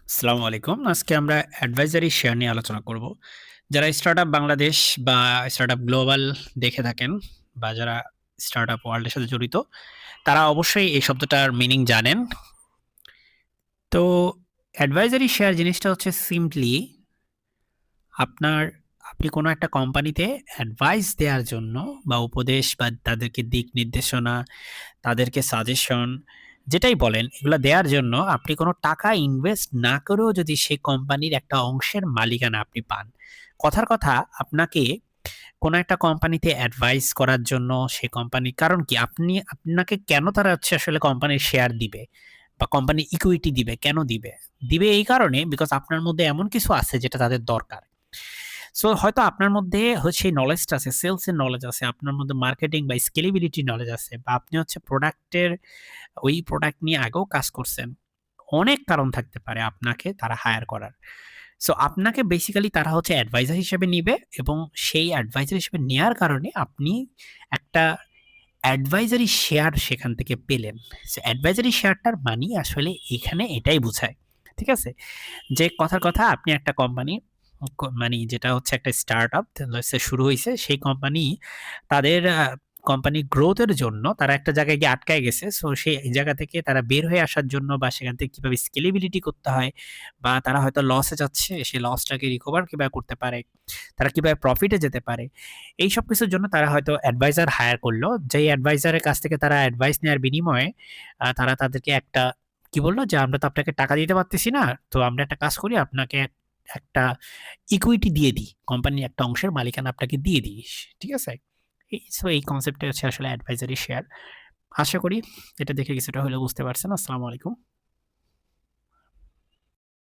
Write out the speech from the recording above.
আসসালামু আলাইকুম। আজকে আমরা অ্যাডভাইজারি শেয়ার নিয়ে আলোচনা করব। যারা স্টার্টআপ বাংলাদেশ বা স্টার্টআপ গ্লোবাল দেখে থাকেন বা যারা স্টার্টআপ ওয়ার্ল্ড এর সাথে জড়িত, তারা অবশ্যই এই শব্দটার মিনিং জানেন। তো অ্যাডভাইজারি শেয়ার জিনিসটা হচ্ছে সিম্পলি আপনার আপনি কোনো একটা কোম্পানিতে অ্যাডভাইস দেওয়ার জন্য বা উপদেশ বা তাদেরকে দিক নির্দেশনা, তাদেরকে সাজেশন যেটাই বলেন এগুলা দেওয়ার জন্য আপনি কোনো টাকা ইনভেস্ট না করেও যদি সেই কোম্পানির একটা অংশের মালিকানা আপনি পান। কথার কথা আপনাকে কোনো একটা কোম্পানিতে অ্যাডভাইস করার জন্য সে কোম্পানি কারণ কি আপনাকে কেন তারা হচ্ছে আসলে কোম্পানির শেয়ার দিবে বা কোম্পানির ইকুইটি দিবে, কেন দিবে? দিবে এই কারণে বিকজ আপনার মধ্যে এমন কিছু আছে যেটা তাদের দরকার। সো হয়তো আপনার মধ্যে হচ্ছে এই নলেজটা আছে, সেলস এর নলেজ আছে, আপনার মধ্যে মার্কেটিং বা স্কেলেবিলিটি নলেজ আছে বা আপনি হচ্ছে প্রোডাক্টের ওই প্রোডাক্ট নিয়ে আগেও কাজ করছেন। অনেক কারণ থাকতে পারে আপনাকে তারা হায়ার করার। সো আপনাকে বেসিক্যালি তারা হচ্ছে অ্যাডভাইজার হিসেবে নিবে এবং সেই অ্যাডভাইজার হিসেবে নেয়ার কারণে আপনি একটা অ্যাডভাইজারি শেয়ার সেখান থেকে পেলেন। সো অ্যাডভাইজারি শেয়ারটার মানি আসলে এখানে এটাই বুঝায়। ঠিক আছে? যে কথার কথা আপনি একটা কোম্পানি মানি যেটা হচ্ছে একটা স্টার্টআপ লেটস সে শুরু হইছে। সেই কোম্পানি তাদের কোম্পানি গ্রোথ এর জন্য তারা একটা জায়গায় গিয়ে আটকায় গেছে। সো সেই জায়গা থেকে তারা বের হয়ে আসার জন্য বা সেখান থেকে কিভাবে স্কেলেবিলিটি করতে হয় বা তারা হয়তো লসে যাচ্ছে, সেই লসটাকে রিকভার কিভাবে করতে পারে, তারা কিভাবে প্রফিটে যেতে পারে। এইসব কিছুর জন্য তারা হয়তো অ্যাডভাইজার হায়ার করলো। যেই অ্যাডভাইজারের কাছ থেকে তারা অ্যাডভাইস নেওয়ার বিনিময়ে তারা তাদেরকে একটা কি বলল যে, "আমরা তো আপনাকে টাকা দিতে পারতেছি না। তো আমরা একটা কাজ করি আপনাকে একটা ইকুইটি দিয়ে দিই। কোম্পানির একটা অংশের মালিকানা আপনাকে দিয়ে দিই।" ঠিক আছে? এই কনসেপ্টটা হচ্ছে আসলে অ্যাডভাইজারি শেয়ার। আশা করি এটা দেখে কিছুটা হলেও বুঝতে পারছেন। আসসালামু আলাইকুম।